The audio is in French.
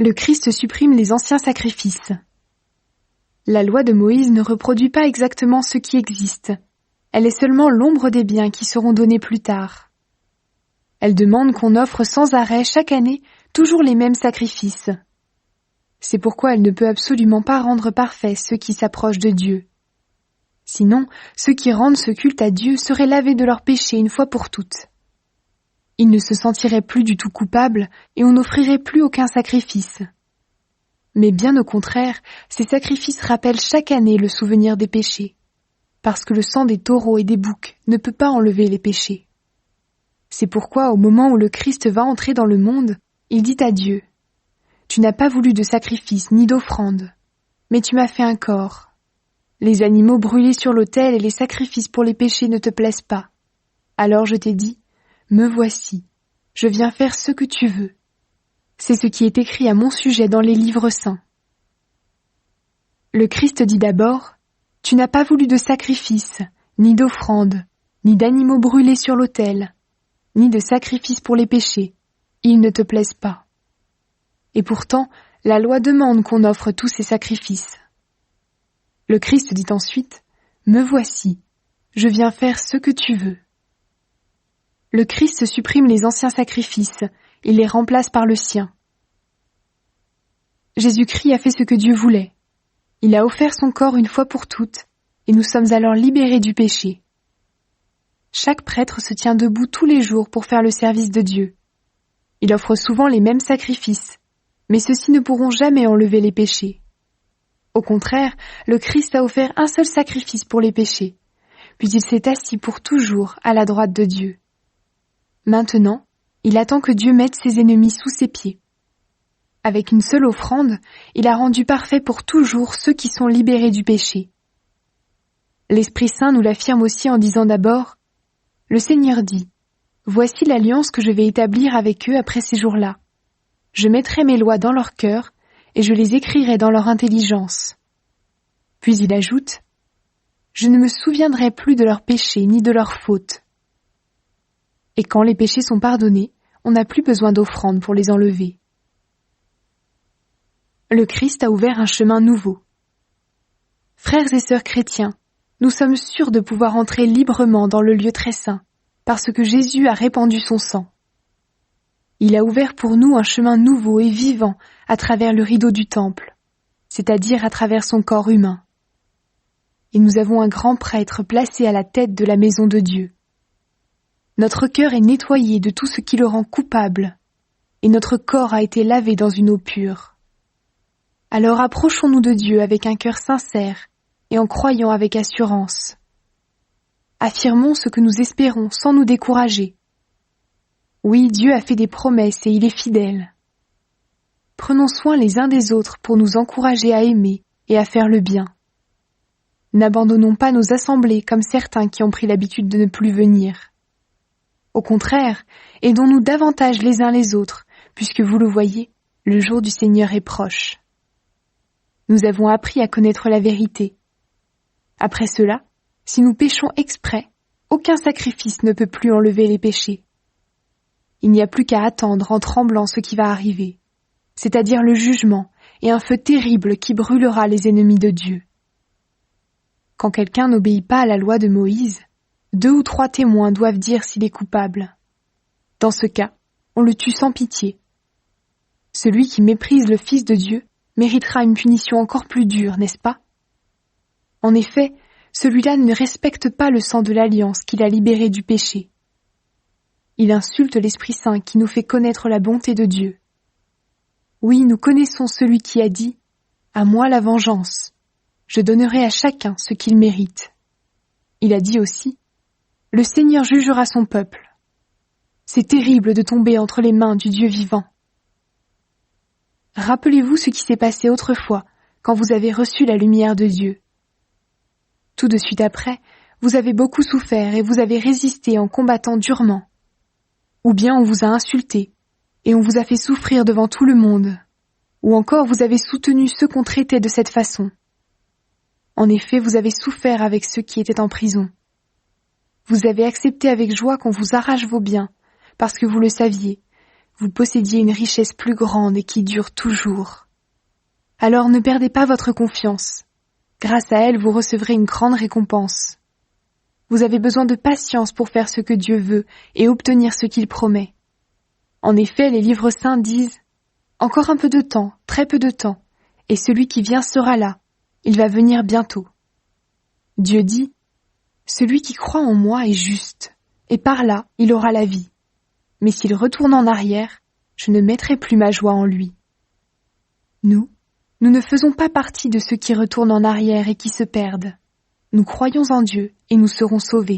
Le Christ supprime les anciens sacrifices. La loi de Moïse ne reproduit pas exactement ce qui existe. Elle est seulement l'ombre des biens qui seront donnés plus tard. Elle demande qu'on offre sans arrêt chaque année toujours les mêmes sacrifices. C'est pourquoi elle ne peut absolument pas rendre parfaits ceux qui s'approchent de Dieu. Sinon, ceux qui rendent ce culte à Dieu seraient lavés de leurs péchés une fois pour toutes. Ils ne se sentiraient plus du tout coupables et on n'offrirait plus aucun sacrifice. Mais bien au contraire, ces sacrifices rappellent chaque année le souvenir des péchés, parce que le sang des taureaux et des boucs ne peut pas enlever les péchés. C'est pourquoi au moment où le Christ va entrer dans le monde, il dit à Dieu : « Tu n'as pas voulu de sacrifice ni d'offrande, mais tu m'as fait un corps. Les animaux brûlés sur l'autel et les sacrifices pour les péchés ne te plaisent pas. Alors je t'ai dit : me voici, je viens faire ce que tu veux. C'est ce qui est écrit à mon sujet dans les livres saints. » Le Christ dit d'abord : « Tu n'as pas voulu de sacrifice, ni d'offrande, ni d'animaux brûlés sur l'autel, ni de sacrifices pour les péchés. Ils ne te plaisent pas. » Et pourtant, la loi demande qu'on offre tous ces sacrifices. Le Christ dit ensuite : « Me voici, je viens faire ce que tu veux. » Le Christ supprime les anciens sacrifices, il les remplace par le sien. Jésus-Christ a fait ce que Dieu voulait. Il a offert son corps une fois pour toutes, et nous sommes alors libérés du péché. Chaque prêtre se tient debout tous les jours pour faire le service de Dieu. Il offre souvent les mêmes sacrifices, mais ceux-ci ne pourront jamais enlever les péchés. Au contraire, le Christ a offert un seul sacrifice pour les péchés, puis il s'est assis pour toujours à la droite de Dieu. Maintenant, il attend que Dieu mette ses ennemis sous ses pieds. Avec une seule offrande, il a rendu parfait pour toujours ceux qui sont libérés du péché. L'Esprit Saint nous l'affirme aussi en disant d'abord : « Le Seigneur dit : voici l'alliance que je vais établir avec eux après ces jours-là. Je mettrai mes lois dans leur cœur et je les écrirai dans leur intelligence. » Puis il ajoute : « Je ne me souviendrai plus de leurs péchés ni de leurs fautes. » Et quand les péchés sont pardonnés, on n'a plus besoin d'offrandes pour les enlever. Le Christ a ouvert un chemin nouveau. Frères et sœurs chrétiens, nous sommes sûrs de pouvoir entrer librement dans le lieu très saint, parce que Jésus a répandu son sang. Il a ouvert pour nous un chemin nouveau et vivant à travers le rideau du temple, c'est-à-dire à travers son corps humain. Et nous avons un grand prêtre placé à la tête de la maison de Dieu. Notre cœur est nettoyé de tout ce qui le rend coupable, et notre corps a été lavé dans une eau pure. Alors approchons-nous de Dieu avec un cœur sincère et en croyant avec assurance. Affirmons ce que nous espérons sans nous décourager. Oui, Dieu a fait des promesses et il est fidèle. Prenons soin les uns des autres pour nous encourager à aimer et à faire le bien. N'abandonnons pas nos assemblées comme certains qui ont pris l'habitude de ne plus venir. Au contraire, aidons-nous davantage les uns les autres, puisque vous le voyez, le jour du Seigneur est proche. Nous avons appris à connaître la vérité. Après cela, si nous péchons exprès, aucun sacrifice ne peut plus enlever les péchés. Il n'y a plus qu'à attendre en tremblant ce qui va arriver, c'est-à-dire le jugement et un feu terrible qui brûlera les ennemis de Dieu. Quand quelqu'un n'obéit pas à la loi de Moïse, 2 ou 3 témoins doivent dire s'il est coupable. Dans ce cas, on le tue sans pitié. Celui qui méprise le Fils de Dieu méritera une punition encore plus dure, n'est-ce pas ? En effet, celui-là ne respecte pas le sang de l'alliance qu'il a libéré du péché. Il insulte l'Esprit Saint qui nous fait connaître la bonté de Dieu. Oui, nous connaissons celui qui a dit : « À moi la vengeance, je donnerai à chacun ce qu'il mérite. » Il a dit aussi : « Le Seigneur jugera son peuple. » C'est terrible de tomber entre les mains du Dieu vivant. Rappelez-vous ce qui s'est passé autrefois, quand vous avez reçu la lumière de Dieu. Tout de suite après, vous avez beaucoup souffert et vous avez résisté en combattant durement. Ou bien on vous a insulté, et on vous a fait souffrir devant tout le monde. Ou encore vous avez soutenu ceux qu'on traitait de cette façon. En effet, vous avez souffert avec ceux qui étaient en prison. Vous avez accepté avec joie qu'on vous arrache vos biens, parce que vous le saviez. vous possédiez une richesse plus grande et qui dure toujours. Alors ne perdez pas votre confiance. Grâce à elle, vous recevrez une grande récompense. Vous avez besoin de patience pour faire ce que Dieu veut et obtenir ce qu'il promet. En effet, les livres saints disent « Encore un peu de temps, très peu de temps, et celui qui vient sera là, il va venir bientôt. » Dieu dit « Celui qui croit en moi est juste, et par là il aura la vie. Mais s'il retourne en arrière, je ne mettrai plus ma joie en lui. » Nous ne faisons pas partie de ceux qui retournent en arrière et qui se perdent. Nous croyons en Dieu et nous serons sauvés.